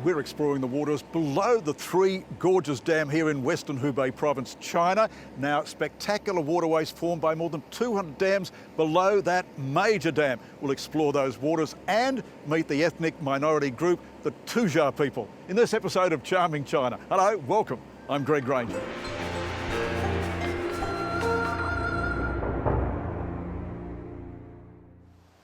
we're exploring the waters below the Three Gorges Dam here in Western Hubei province, China. Now, spectacular waterways formed by more than 200 dams below that major dam. We'll explore those waters and meet the ethnic minority group, the Tuja people, in this episode of Charming China. Hello, welcome. I'm Greg Granger.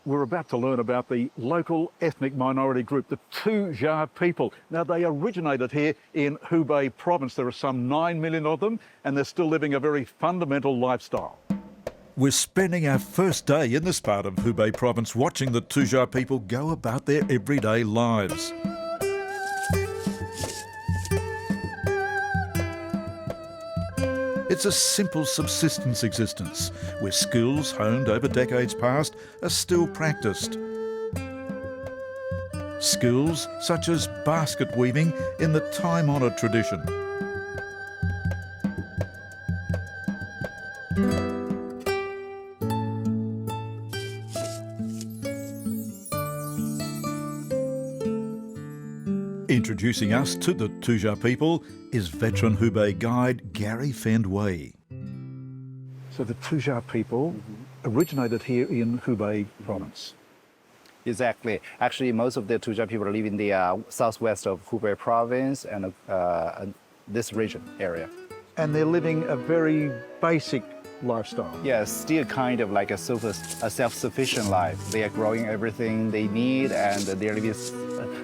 We're about to learn about the local ethnic minority group, the Tuja people. Now, they originated here in Hubei province. There are some 9 million of them, and they're still living a very fundamental lifestyle. We're spending our first day in this part of Hubei province watching the Tuja people go about their everyday lives. It's a simple subsistence existence where skills honed over decades past are still practiced. Skills such as basket weaving in the time-honoured tradition. Introducing us to the Tuja people is veteran Hubei guide Gary Fendway. So the Tuja people originated here in Hubei province. Exactly. Actually, most of the Tuja people live in the southwest of Hubei province and this region area. And they're living a very basic lifestyle. Yes, still kind of like a self-sufficient life. They are growing everything they need, and they're living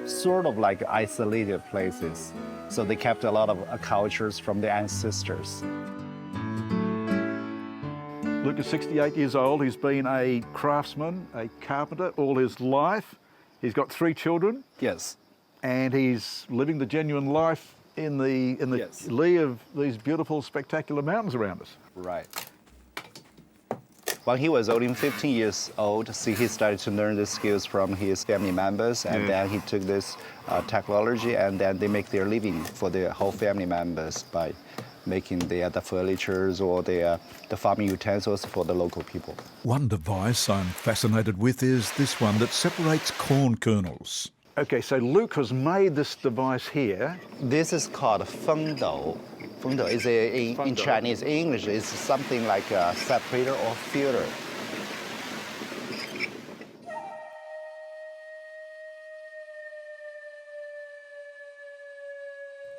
sort of like isolated places. So they kept a lot of cultures from their ancestors. Luke is 68 years old. He's been a craftsman, a carpenter all his life. He's got 3 children. Yes. And he's living the genuine life in the Yes. lee of these beautiful, spectacular mountains around us. Right. When he was only 15 years old, he started to learn the skills from his family members, and then he took this technology, and then they make their living for their whole family members by making the furnitures or the farming utensils for the local people. One device I'm fascinated with is this one that separates corn kernels. Okay, so Luke has made this device here. This is called fengdou. Fengdou is in Chinese. In English, it's something like a separator or filter.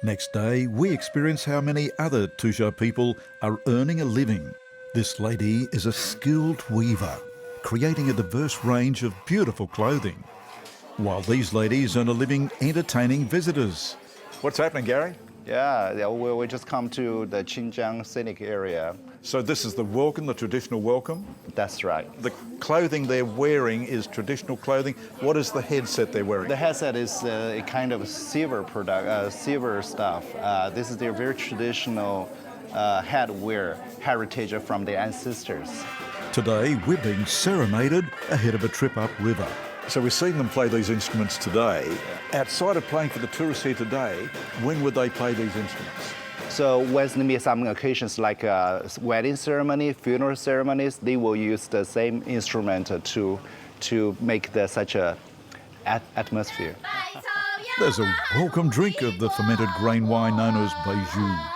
Next day, we experience how many other Tuja people are earning a living. This lady is a skilled weaver, creating a diverse range of beautiful clothing, while these ladies earn a living entertaining visitors. What's happening, Gary? Yeah, we just come to the Xinjiang scenic area. So this is the welcome, the traditional welcome? That's right. The clothing they're wearing is traditional clothing. What is the headset they're wearing? The headset is a kind of silver stuff. This is their very traditional headwear heritage from their ancestors. Today, we're being serenaded ahead of a trip upriver. So we're seeing them play these instruments today. Outside of playing for the tourists here today, when would they play these instruments? So when there be some occasions like wedding ceremony, funeral ceremonies, they will use the same instrument to make such a atmosphere. There's a welcome drink of the fermented grain wine known as Beiju.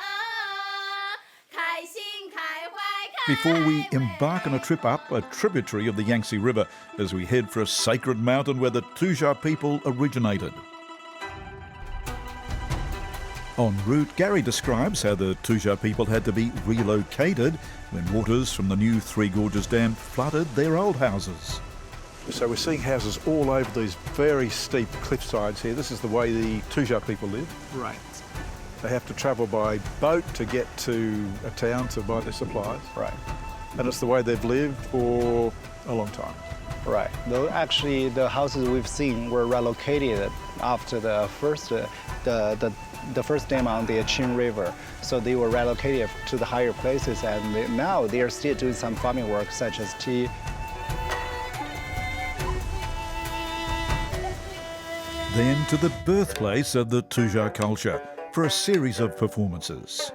Before we embark on a trip up a tributary of the Yangtze River as we head for a sacred mountain where the Tuja people originated. En route, Gary describes how the Tuja people had to be relocated when waters from the new Three Gorges Dam flooded their old houses. So we're seeing houses all over these very steep cliff sides here. This is the way the Tuja people live. Right. They have to travel by boat to get to a town to buy their supplies. Right. And it's the way they've lived for a long time. Right. Though actually the houses we've seen were relocated after the first dam on the Qing River. So they were relocated to the higher places, and now they are still doing some farming work such as tea. Then to the birthplace of the Tuja culture for a series of performances.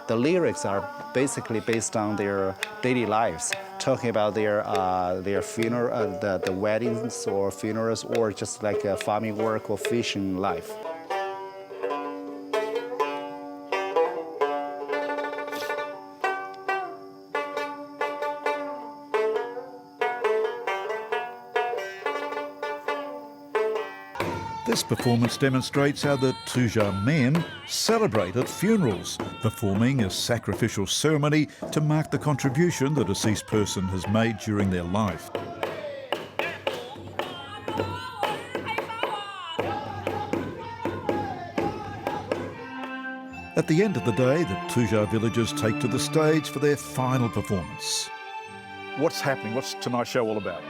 the lyrics are basically based on their daily lives, talking about their funeral, the weddings or funerals, or just like farming work or fishing life. This performance demonstrates how the Tuja men celebrate at funerals, performing a sacrificial ceremony to mark the contribution the deceased person has made during their life. At the end of the day, the Tuja villagers take to the stage for their final performance. What's happening? What's tonight's show all about?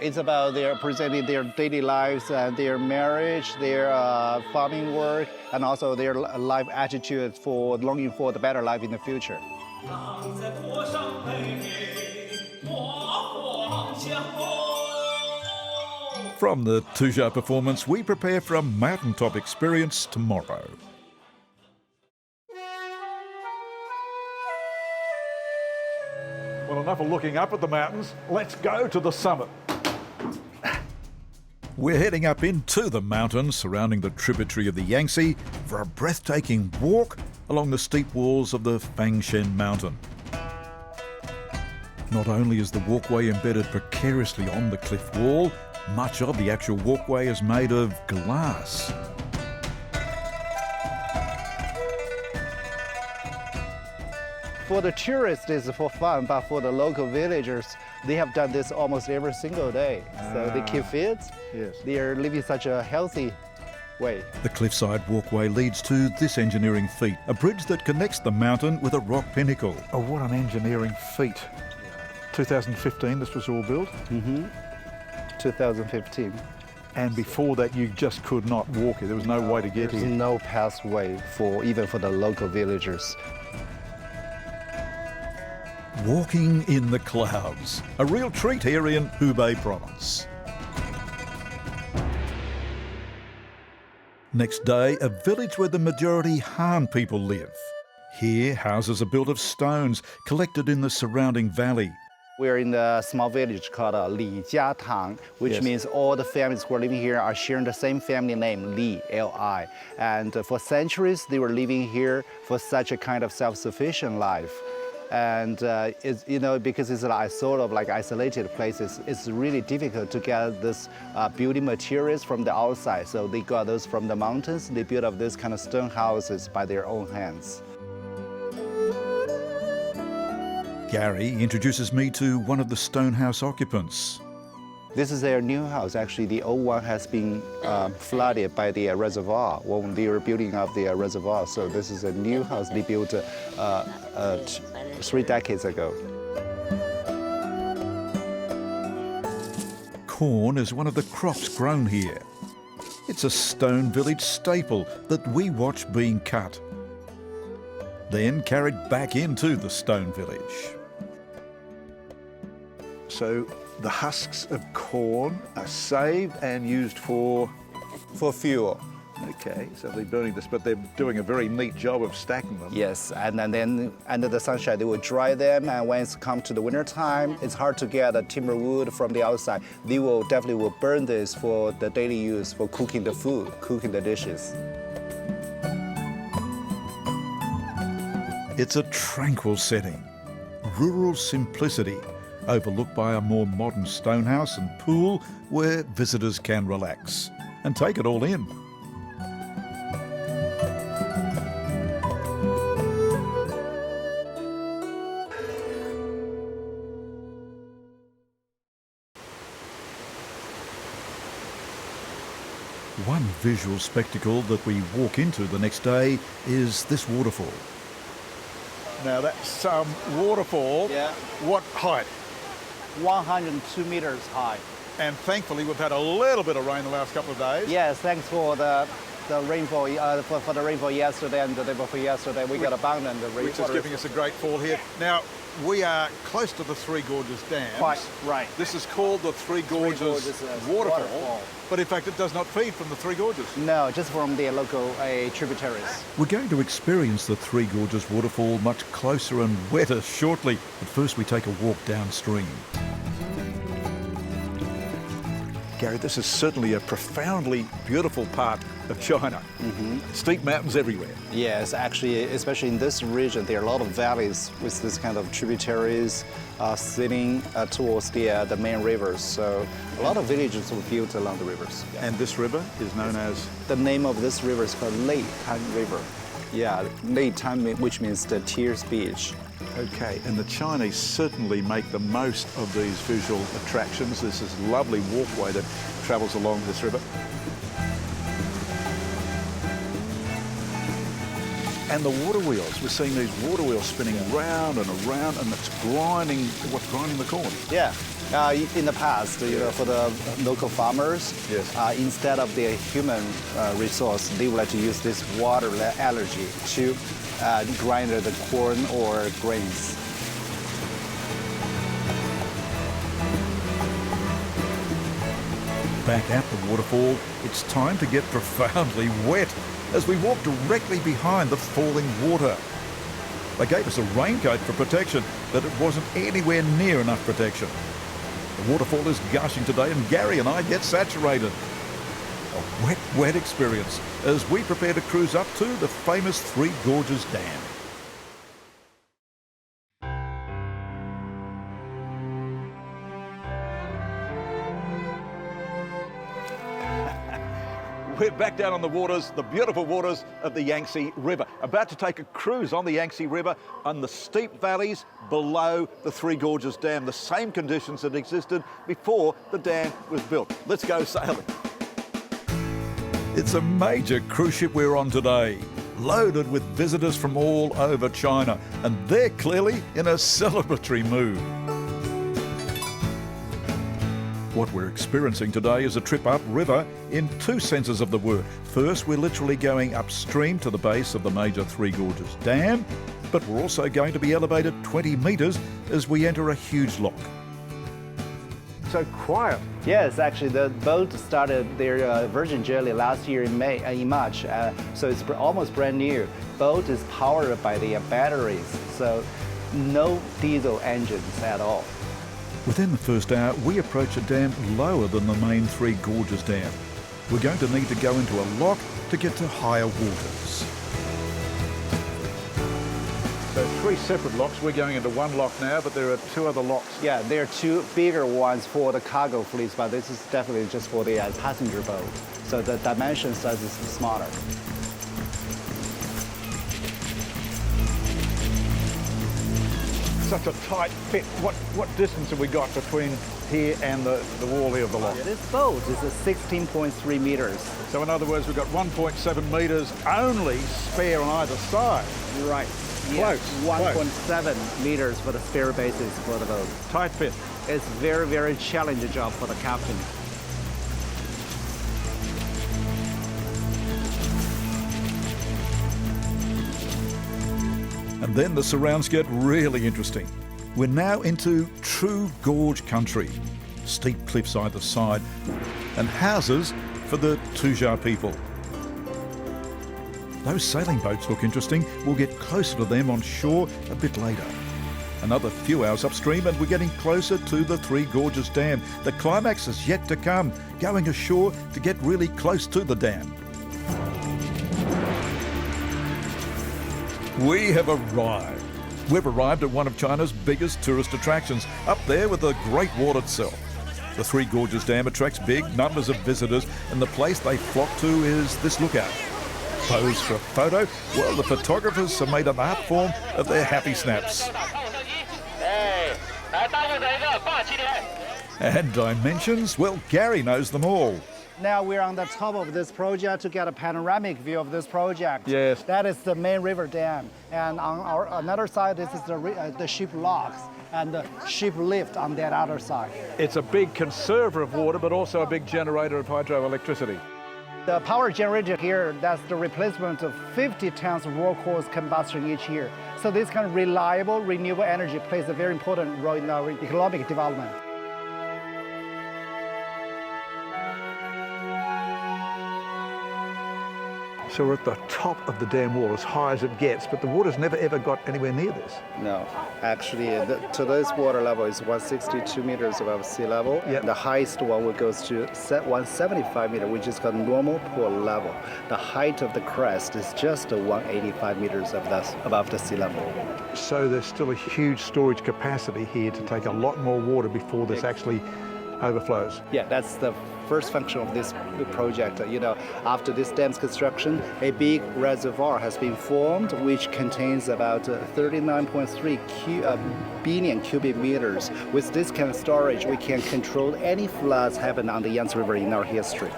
It's about their presenting their daily lives and their marriage, their farming work, and also their life attitude for longing for the better life in the future. From the Tuja performance, we prepare for a mountaintop experience tomorrow. Well, enough of looking up at the mountains. Let's go to the summit. We're heading up into the mountains surrounding the tributary of the Yangtze for a breathtaking walk along the steep walls of the Fangshen mountain. Not only is the walkway embedded precariously on the cliff wall, much of the actual walkway is made of glass. For the tourists, it's for fun, but for the local villagers, they have done this almost every single day. So they keep fit. Yes. They are living such a healthy way. The cliffside walkway leads to this engineering feat, a bridge that connects the mountain with a rock pinnacle. Oh, what an engineering feat. 2015 this was all built? 2015. And before that you just could not walk it. There was no way to get There's here. no pathway even for the local villagers. Walking in the clouds, a real treat here in Hubei province. Next day, a village where the majority Han people live. Here, houses are built of stones collected in the surrounding valley. We're in a small village called Li Jia Tang, which Yes. means all the families who are living here are sharing the same family name, Li, L-I. And for centuries, they were living here for such a kind of self-sufficient life. And it's, because it's like sort of like isolated places, it's really difficult to get this building materials from the outside. So they got those from the mountains. They built up this kind of stone houses by their own hands. Gary introduces me to one of the stone house occupants. This is their new house. Actually, the old one has been flooded by the reservoir when they were building up the reservoir. So this is a new house they built 3 decades ago. Corn is one of the crops grown here. It's a stone village staple that we watch being cut, then carried back into the stone village. So the husks of corn are saved and used for fuel. Okay, so they're burning this, but they're doing a very neat job of stacking them. Yes, and then under the sunshine, they will dry them, and when it's come to the winter time, it's hard to get the timber wood from the outside. They will definitely burn this for the daily use, for cooking the food, cooking the dishes. It's a tranquil setting, rural simplicity, overlooked by a more modern stone house and pool where visitors can relax and take it all in. One visual spectacle that we walk into the next day is this waterfall. Now that's some waterfall. Yeah. What height? 102 meters high. And thankfully we've had a little bit of rain the last couple of days. Yes, thanks for the the rainfall for the rainfall yesterday and the day before yesterday. We got abundant rainfall. Which is giving us a great fall here. Now, we are close to the Three Gorges Dam. Quite right. This is called the Three Gorges Waterfall, but in fact it does not feed from the Three Gorges. No, just from the local tributaries. We're going to experience the Three Gorges Waterfall much closer and wetter shortly, but first we take a walk downstream. Gary, this is certainly a profoundly beautiful part of China. Steep mountains everywhere. Yes, actually, especially in this region, there are a lot of valleys with this kind of tributaries sitting towards the main rivers. So a lot of villages were built along the rivers. Yeah. And this river is known as? The name of this river is called Leitan River. Yeah, Leitan, which means the Tears Beach. Okay, and the Chinese certainly make the most of these visual attractions. This is a lovely walkway that travels along this river. And the water wheels, we're seeing these water wheels spinning round and around, and it's grinding, what's grinding the corn? Yeah. In the past, for the local farmers, yes. Instead of the human resource, they would like to use this water energy to grind the corn or grains. Back at the waterfall, it's time to get profoundly wet as we walk directly behind the falling water. They gave us a raincoat for protection, but it wasn't anywhere near enough protection. The waterfall is gushing today and Gary and I get saturated. A wet, wet experience as we prepare to cruise up to the famous Three Gorges Dam. We're back down on the waters, the beautiful waters of the Yangtze River. About to take a cruise on the Yangtze River on the steep valleys below the Three Gorges Dam, the same conditions that existed before the dam was built. Let's go sailing. It's a major cruise ship we're on today, loaded with visitors from all over China, and they're clearly in a celebratory mood. What we're experiencing today is a trip upriver in two senses of the word. First, we're literally going upstream to the base of the major Three Gorges Dam, but we're also going to be elevated 20 metres as we enter a huge lock. So quiet. Yes, actually, the boat started their virgin journey last year in March, so it's almost brand new. Boat is powered by the batteries, so no diesel engines at all. Within the first hour, we approach a dam lower than the main Three Gorges Dam. We're going to need to go into a lock to get to higher waters. So three separate locks. We're going into one lock now, but there are two other locks. Yeah, there are two bigger ones for the cargo fleets, but this is definitely just for the passenger boat. So the dimension size is smaller. Such a tight fit. What distance have we got between here and the wall here of the lock? This boat is 16.3 meters. So in other words, we've got 1.7 metres only spare on either side. Right. Close. 1.7 meters for the spare basis for the boat. Tight fit. It's very, very challenging job for the captain. And then the surrounds get really interesting. We're now into true gorge country. Steep cliffs either side and houses for the Tuja people. Those sailing boats look interesting. We'll get closer to them on shore a bit later. Another few hours upstream and we're getting closer to the Three Gorges Dam. The climax is yet to come, going ashore to get really close to the dam. We have arrived. We've arrived at one of China's biggest tourist attractions, up there with the Great Wall itself. The Three Gorges Dam attracts big numbers of visitors, and the place they flock to is this lookout. Pose for a photo? Well, the photographers have made an art form of their happy snaps. And dimensions? Well, Gary knows them all. Now we're on the top of this project to get a panoramic view of this project. Yes. That is the main river dam. And on another side, this is the ship locks and the ship lift on that other side. It's a big conserver of water, but also a big generator of hydroelectricity. The power generator here, that's the replacement of 50 tons of raw coal combustion each year. So this kind of reliable, renewable energy plays a very important role in our economic development. So we're at the top of the dam wall, as high as it gets, but the water's never ever got anywhere near this. No, actually, today's water level is 162 meters above sea level. Yep. The highest one goes to 175 meters, which is called normal pool level. The height of the crest is just 185 meters above the sea level. So there's still a huge storage capacity here to take a lot more water before this actually overflows. Yeah, that's the first function of this project. After this dam's construction, a big reservoir has been formed, which contains about 39.3 billion cubic meters. With this kind of storage, we can control any floods happen on the Yangtze River in our history.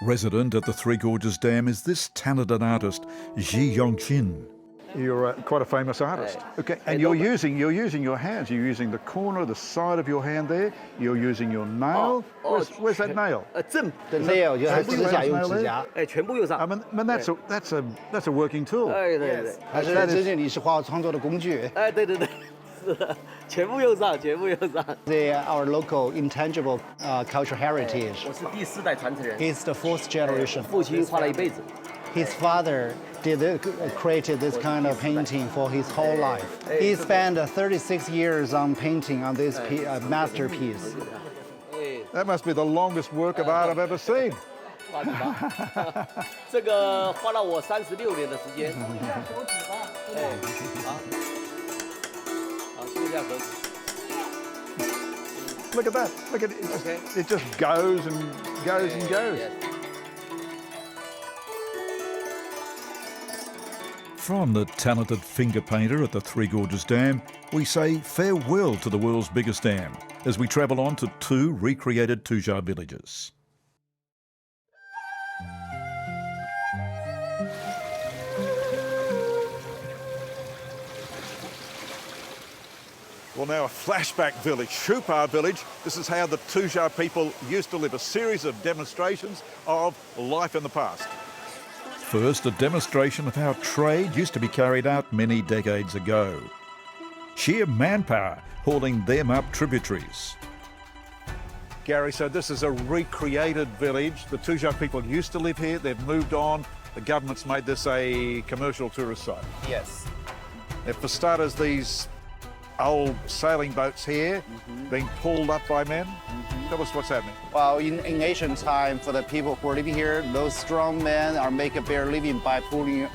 Resident at the Three Gorges Dam is this talented artist, Ji Yongqin. You're quite a famous artist. Okay, and you're using your hands. You're using the corner, the side of your hand there. You're using your nail. Where's that nail? The nail, you have to use nail. 全部用上。 I mean that's a working tool. 对对对，还是这是你是画创作的工具。哎对对对，是的，全部用上，全部用上。 Our local intangible cultural heritage. 我是第4代传承人， He's the fourth generation. 父亲画了一辈子。 His father created this kind of painting for his whole life. He spent 36 years on painting on this masterpiece. That must be the longest work of art I've ever seen. 画的吧，这个花了我36年的时间。哎，好，修一下手指。 Look at that. Look at it. It just goes and goes and goes. From the talented finger painter at the Three Gorges Dam, we say farewell to the world's biggest dam as we travel on to 2 recreated Tuja villages. Well, now a flashback village, Shupa village. This is how the Tuja people used to live, a series of demonstrations of life in the past. First, a demonstration of how trade used to be carried out many decades ago. Sheer manpower hauling them up tributaries. Gary, so this is a recreated village. The Tuja people used to live here. They've moved on. The government's made this a commercial tourist site. Yes. Now, for starters, these old sailing boats here being pulled up by men. Tell us what's happening. Well, in ancient time, for the people who are living here, those strong men are making their living by pulling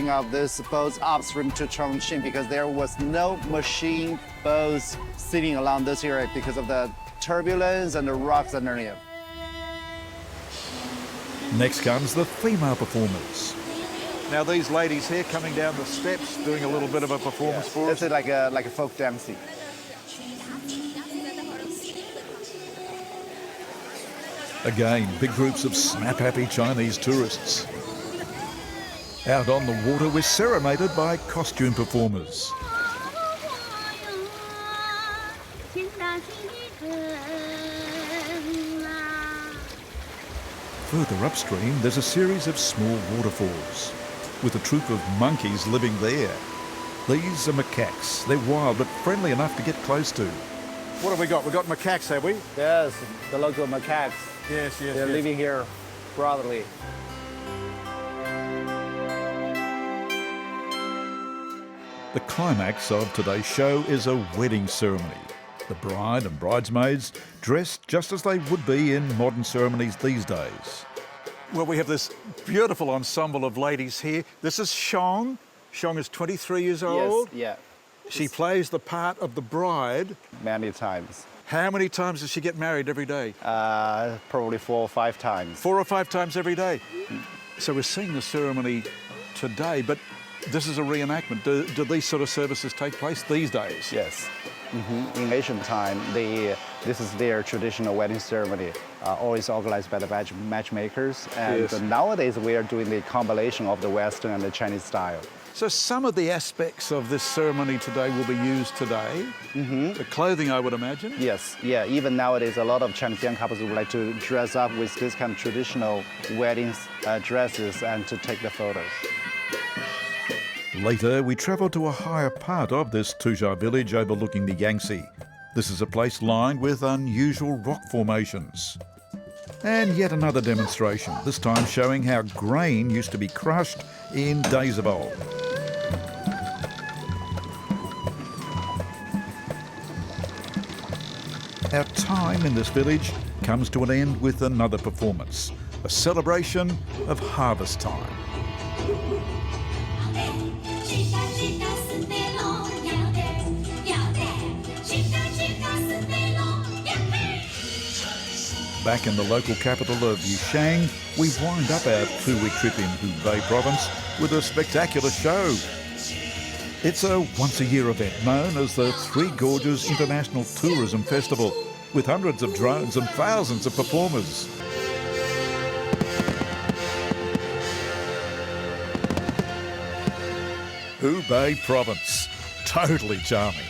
up these boats upstream to Chongqing, because there was no machine boats sitting along this area because of the turbulence and the rocks underneath. Next comes the female performers. Now, these ladies here coming down the steps doing a little bit of a performance for us. This is like a folk dancing. Again, big groups of snap-happy Chinese tourists. Out on the water, we're serenaded by costume performers. Further upstream, there's a series of small waterfalls, with a troop of monkeys living there. These are macaques. They're wild, but friendly enough to get close to. What have we got? We've got macaques, have we? Yes, the local macaques. Yes, yes, They're living here brotherly. The climax of today's show is a wedding ceremony. The bride and bridesmaids dressed just as they would be in modern ceremonies these days. Well, we have this beautiful ensemble of ladies here. This is Shong. Shong is 23 years old. Yes, yeah. She plays the part of the bride. Many times. How many times does she get married every day? Probably 4 or 5 times. 4 or 5 times every day. So we're seeing the ceremony today, but this is a reenactment. Do these sort of services take place these days? Yes. In ancient time, this is their traditional wedding ceremony, always organized by the matchmakers. And Yes. nowadays, we are doing the combination of the Western and the Chinese style. So some of the aspects of this ceremony today will be used today. The clothing, I would imagine. Yes, yeah. Even nowadays, a lot of Chinese young couples would like to dress up with this kind of traditional wedding dresses and to take the photos. Later, we travel to a higher part of this Tuja village overlooking the Yangtze. This is a place lined with unusual rock formations. And yet another demonstration, this time showing how grain used to be crushed in days of old. Our time in this village comes to an end with another performance, a celebration of harvest time. Back in the local capital of Yushang, we wind up our 2-week trip in Hubei province with a spectacular show. It's a once-a-year event known as the Three Gorges International Tourism Festival, with hundreds of drones and thousands of performers. Hubei province, totally charming.